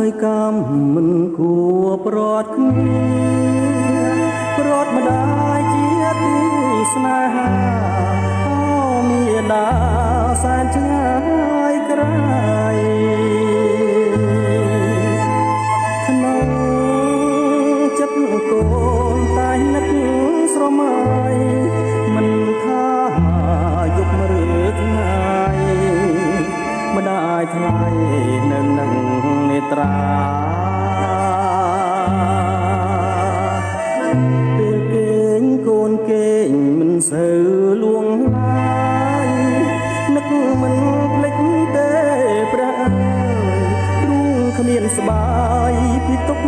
យកម្មមិនគួរប្រត់គ្នាប្រត់ម្ដាយជាទីស្នេហាអូមាតាសែនឆ្ងាយក្រៃក្នុងចិត្តកូនតែនឹកស្រមៃមិនថាយប់ឬថ្ងៃម្ដាយថ្លៃនៅនឹងនេត្រាពេលគេងកូនគេងមិនសូវលួងឡាយនឹកមិនភ្លេចទេព្រះអើយទ្រូងគ្មានស្បាយពីទុក